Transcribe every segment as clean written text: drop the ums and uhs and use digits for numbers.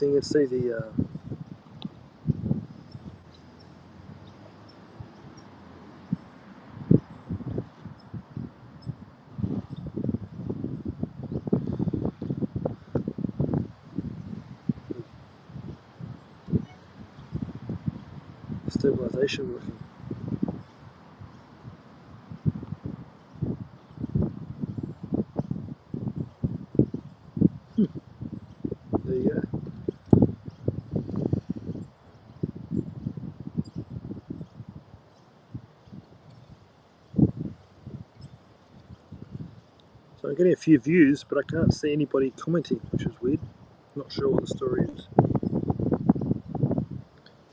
thing and see the stabilization working. There you go. So I'm getting a few views, but I can't see anybody commenting, which is weird. Not sure what the story is.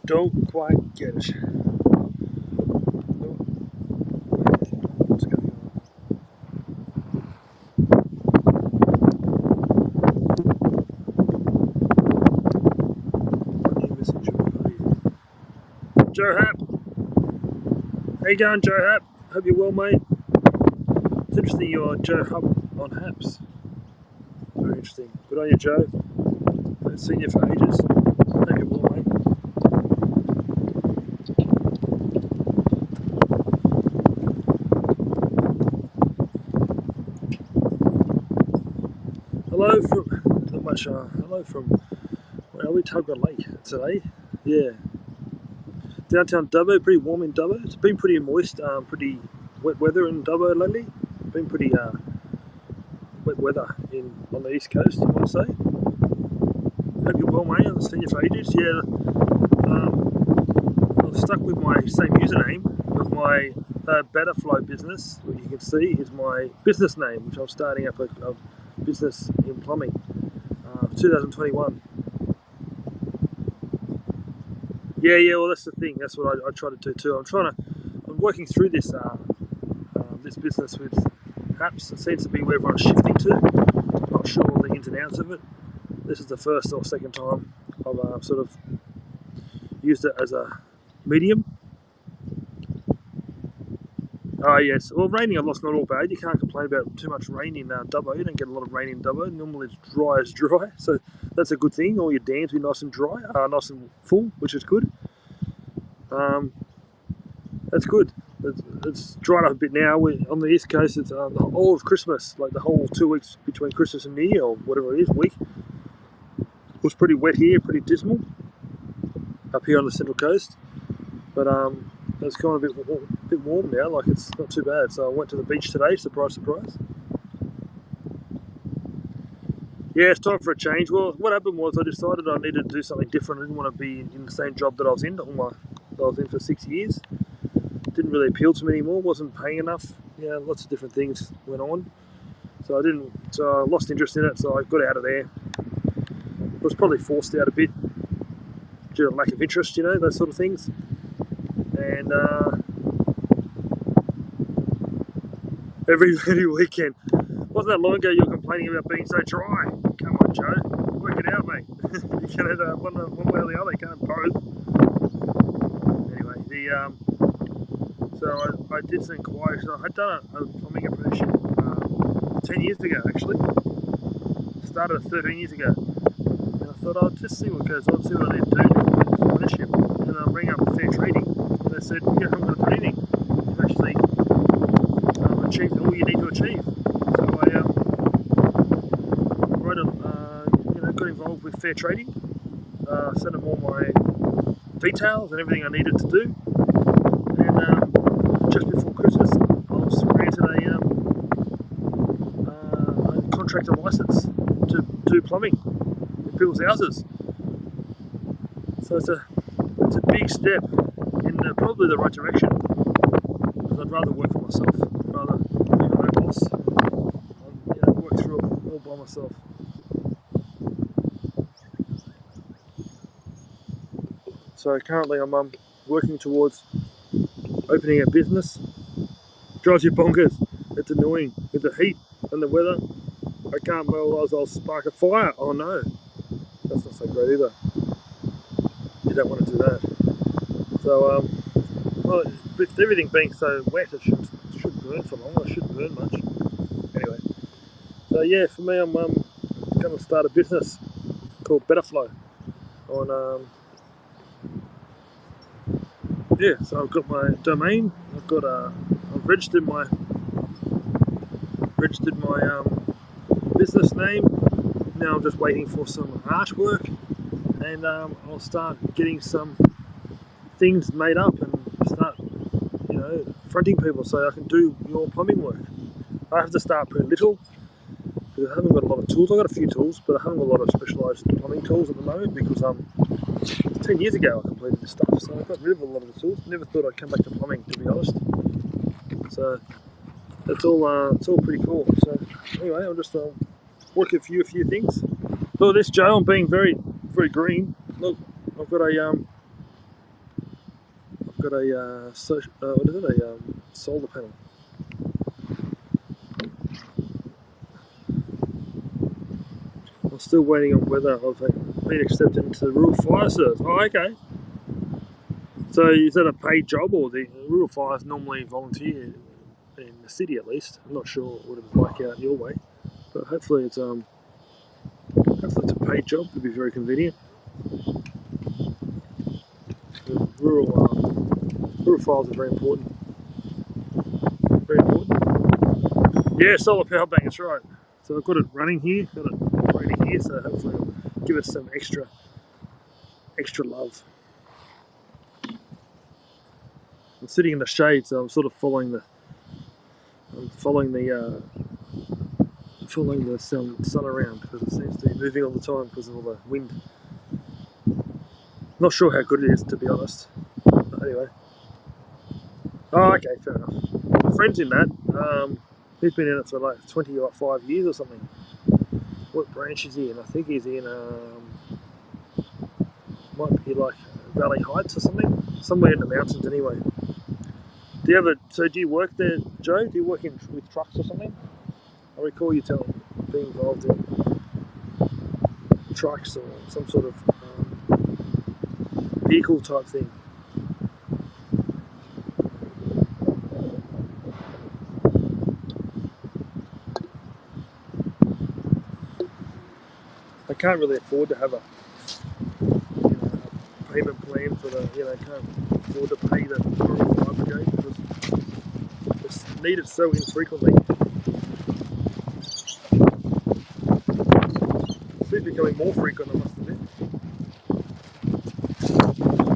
Don't quite get it. What's going on? New message. Joe Hap. How you going, Joe Hap? Hope you're well, mate. It's interesting you're Joe Hap on Haps. Very interesting. Good on you, Joe. I haven't seen you for ages. Hope you're well, mate. Hello from not much. Hello from where are we? Tuggerah Lake today. Yeah, downtown Dubbo. Pretty warm in Dubbo. It's been pretty moist, pretty wet weather in Dubbo lately. Been pretty wet weather on the east coast, I might say. Hope you're well, mate. I've seen you for ages. Yeah, I've stuck with my same username, but my Betterflow business, what you can see, is my business name, which I'm starting up a business in plumbing, 2021. Yeah. Well, that's the thing. That's what I try to do too. I'm working through this this business with Haps. It seems to be where everyone's shifting to. Not sure all the ins and outs of it. This is the first or second time I've sort of used it as a medium. Oh yes, well, raining a lot's not all bad. You can't complain about too much rain in Dubbo. You don't get a lot of rain in Dubbo. Normally it's dry as dry, so that's a good thing. All your dams will be nice and dry, nice and full, which is good. That's good. It's dried up a bit now. On the east coast, it's all of Christmas, like the whole 2 weeks between Christmas and New Year, or whatever it is, week. It was pretty wet here, pretty dismal up here on the central coast, but it's kind of a bit warm now. Like, it's not too bad. So I went to the beach today. Surprise, surprise. Yeah, it's time for a change. Well, what happened was I decided I needed to do something different. I didn't want to be in the same job that I was in. That I was in for 6 years. Didn't really appeal to me anymore. Wasn't paying enough. Yeah, lots of different things went on. So I lost interest in it. So I got out of there. I was probably forced out a bit due to lack of interest, those sort of things. And every weekend. Wasn't that long ago you were complaining about being so dry? Come on, Joe. Work it out, mate. You can have one way or the other. You can't both. Anyway, so I did some inquiries. I had done a plumbing apprenticeship 10 years ago, actually. Started 13 years ago. And I thought, I'll just see what goes on, see what I need to do with this apprenticeship. And I'll bring up fair trading. And they said, you haven't got to do anything. You've actually achieved all you need to achieve. So I got involved with fair trading. Sent them all my details and everything I needed to do. And just before Christmas, I was granted a contractor license to do plumbing in people's houses. So it's a big step in probably the right direction. Because I'd rather work for myself, rather be my own boss, and work through it all by myself. So currently I'm working towards opening a business. Drives you bonkers. It's annoying with the heat and the weather. I can't otherwise I'll spark a fire. Oh no, that's not so great either. You don't want to do that. So well, with everything being so wet, it should burn for long. It shouldn't burn much. Anyway, so yeah, for me, I'm going to start a business called Betterflow. on yeah. So I've got my domain. I've registered my business name. Now I'm just waiting for some artwork, and I'll start getting some things made up and start, fronting people so I can do your plumbing work. I have to start pretty little because I haven't got a lot of tools. I've got a few tools, but I haven't got a lot of specialised plumbing tools at the moment because 10 years ago I completed this stuff, so I got rid of a lot of the tools. Never thought I'd come back to plumbing, to be honest. So it's all pretty cool. So anyway, I'll just working for you a few things. Look at this, Joe. I'm being very, very green. Look, I've got a what is it? A solar panel. I'm still waiting on whether I've been accepted into the rural fire service. Oh, okay. So is that a paid job, or the rural fire is normally volunteer in the city at least? I'm not sure what it's like out your way, but hopefully it's a paid job. It'd be very convenient. The rural fires are very important. Very important. Yeah, solar power bank. That's right. So I've got it running here. Got it operating here. So hopefully it'll give us some extra love. I'm sitting in the shade, so I'm sort of following the sun around because it seems to be moving all the time because of all the wind. Not sure how good it is, to be honest. But anyway. Oh, okay, fair enough. My friend's in that. He's been in it for like 25 years or something. What branch is he in? I think he's in, might be like Valley Heights or something. Somewhere in the mountains anyway. Do you work there, Joe? Do you work with trucks or something? I recall you being involved in trucks or some sort of vehicle type thing. I can't really afford to have a payment plan for can't afford to pay the rural fire brigade because it's needed so infrequently. It's becoming more frequent, I must admit.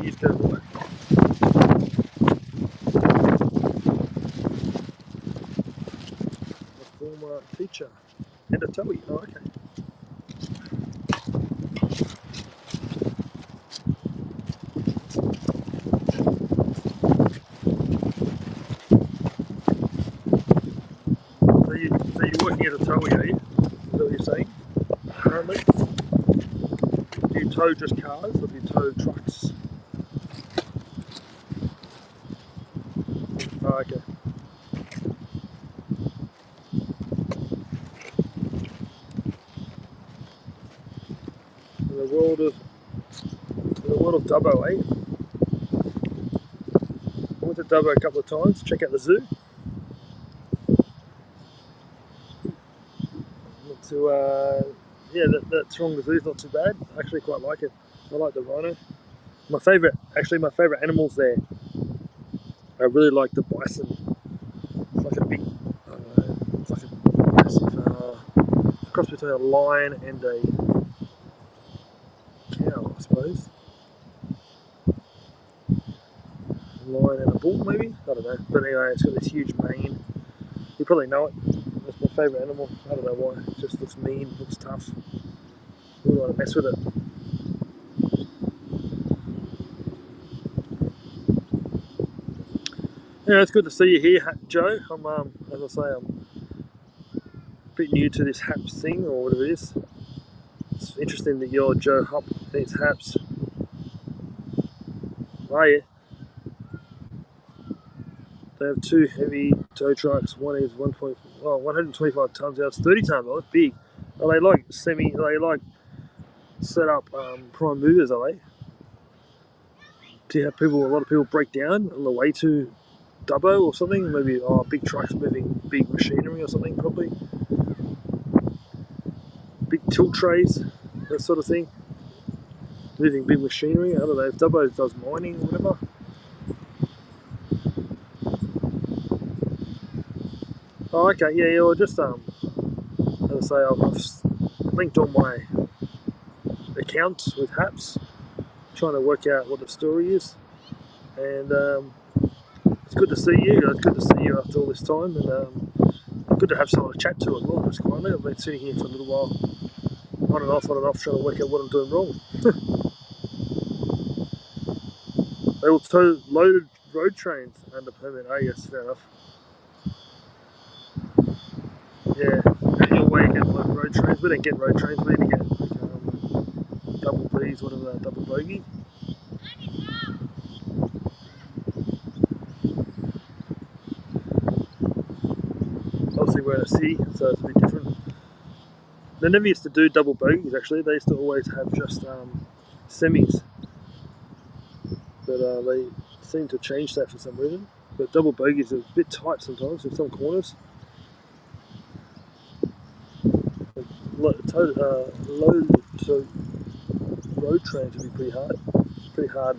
Years go by. A former teacher and a towie. Oh, okay. So you're working at a towie, are you? Is that what you're saying? Currently? Do you tow just cars or do you tow trucks? Oh, okay. In the world of Dubbo, eh? I went to Dubbo a couple of times to check out the zoo. That Taronga Zoo is not too bad. I actually quite like it. I like the rhino. My favourite animals there. I really like the bison. It's like a big, it's like a massive cross between a lion and a cow, I suppose. A lion and a bull, maybe? I don't know. But anyway, it's got this huge mane. You probably know it. It's my favourite animal. I don't know why. It just looks mean, looks tough. I really want to mess with it. Yeah, it's good to see you here, Joe. As I say, I'm a bit new to this HAPS thing, or whatever it is. It's interesting that you're Joe Hupp thinks HAPS. Are you? They have two heavy tow trucks. One is 125 tons. The other's 30 tons. Oh, that's big. Are they like set up prime movers? Are they? Do you have a lot of people break down on the way to Dubbo or something? Maybe big trucks moving big machinery or something, probably. Big tilt trays, that sort of thing. moving big machinery. I don't know if Dubbo does mining or whatever. Oh, okay, yeah. Well, just as I say, I've linked all my accounts with HAPS, trying to work out what the story is, and it's good to see you. It's good to see you after all this time, and good to have someone to chat to as well. Just quietly, I've been sitting here for a little while, on and off, trying to work out what I'm doing wrong. They will tow loaded road trains under permit. Oh yes, fair enough. Yeah, out your way you get loaded road trains. We don't get road trains. We need to get like, double Bs, whatever, double bogey. Obviously we're in a city, so it's a bit different. They never used to do double bogies actually. They used to always have just semis, but they seem to change that for some reason. But double bogies are a bit tight sometimes in some corners. Low so road trains would be pretty hard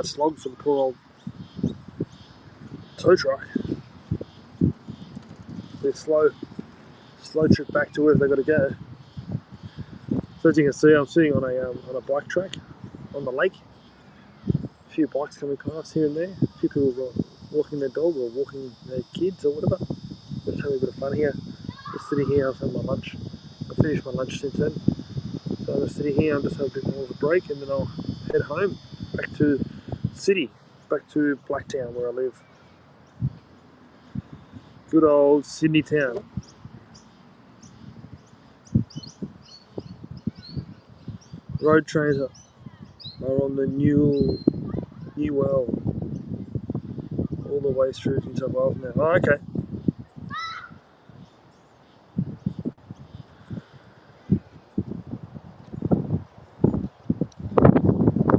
slog for the poor old tow truck. They're slow trip back to where they got to go. So as you can see, I'm sitting on a bike track on the lake. A few bikes coming past here and there. A few people walking their dog or walking their kids or whatever. Just having a bit of fun here. Just sitting here. I've had my lunch. I finished my lunch since then. So I'm just sitting here. I'm just having a bit more of a break, and then I'll head home back to the city, back to Blacktown where I live. Good old Sydney town. Road trains are on the New Well all the way through New South Wales now. Oh, okay.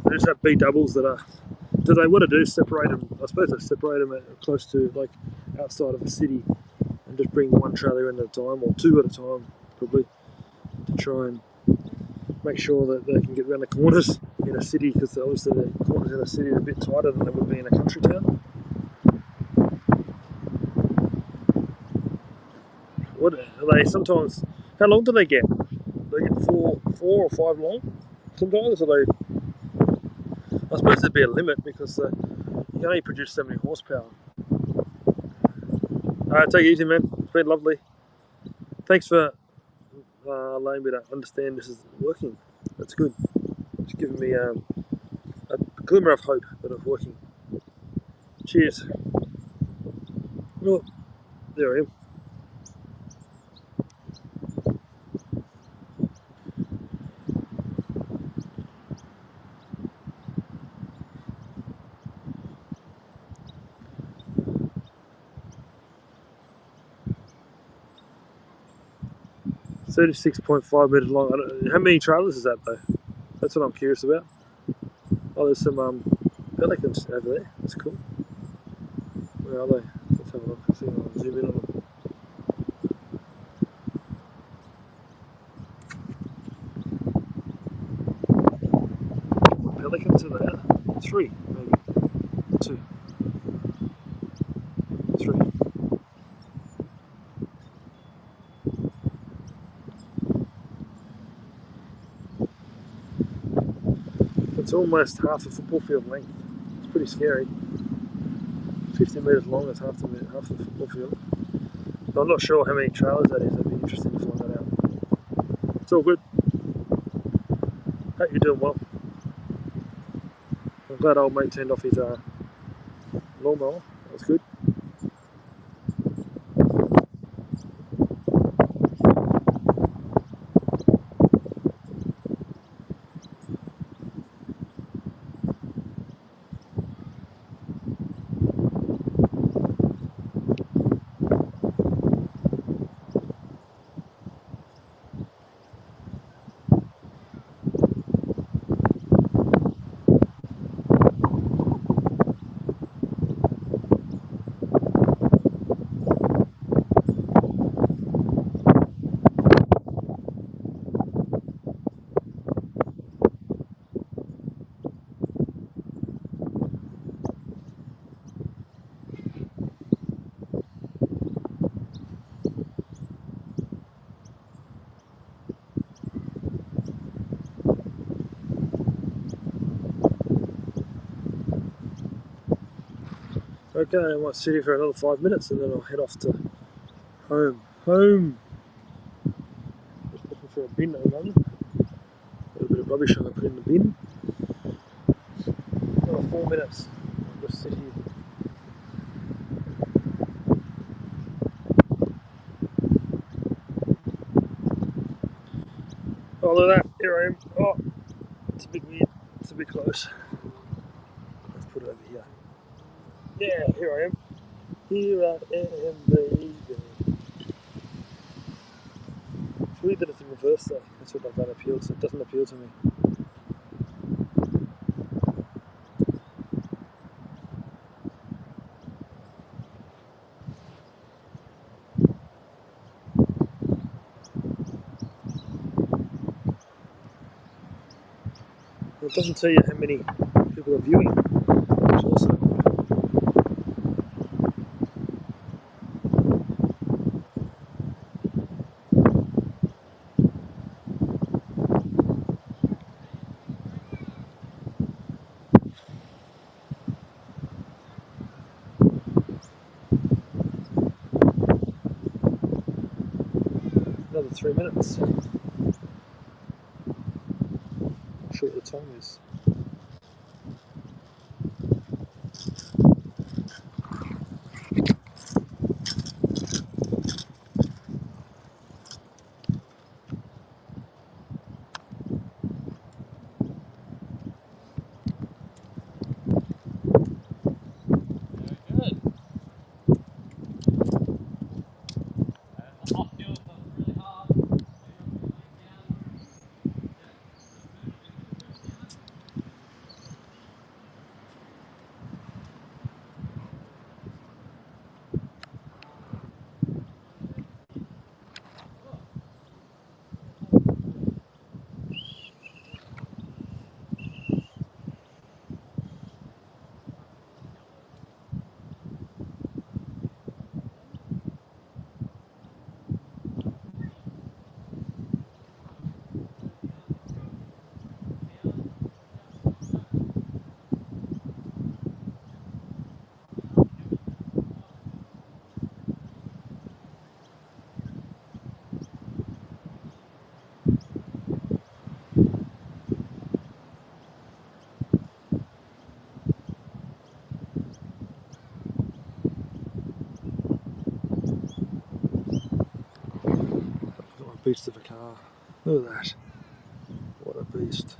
They just have B doubles that are. Do they what to do? Separate them. I suppose they separate them close to like outside of the city, and just bring one trailer in at a time or two at a time, probably, to try and make sure that they can get around the corners in a city, because obviously the corners in a city are a bit tighter than they would be in a country town. What are they sometimes? How long do they get? Do they get four or five long? Sometimes, or they. I suppose there'd be a limit because you can only produce so many horsepower. Alright, take it easy, man. It's been lovely. Thanks for allowing me to understand this is working. That's good. It's given me a glimmer of hope that it's working. Cheers. Oh, there I am. $36.5 meters long. How many trailers is that though? That's what I'm curious about. Oh, there's some pelicans over there. That's cool. Where are they? Let's have a look. See if I can zoom in on them. What pelicans are there? Three, maybe. Two. Three. It's almost half a football field length. It's pretty scary. 50 metres long is half the football field. But I'm not sure how many trailers that is. It'd be interesting to find that out. It's all good. Hope you're doing well. I'm glad old mate turned off his lawnmower. That was good. Okay, I might sit here for another 5 minutes and then I'll head off to home. Home! Just looking for a bin at the moment. A little bit of rubbish I'm going to put in the bin. Another 4 minutes. I'll just sit here. Oh, look at that. Here I am. Oh, it's a bit weird. It's a bit close. Let's put it over here. Yeah, here I am. Here I am, baby. It's weird that it's in reverse though. That's what that appeals. It doesn't appeal to me. It doesn't tell you how many people are viewing. Which also another 3 minutes. Not sure what the time is. Got my beast of a car. Look at that. What a beast.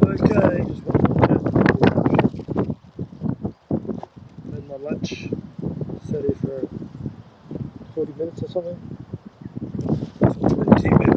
Okay, just 1 minute. Had my lunch. Sat here for 40 minutes or something. Keep moving.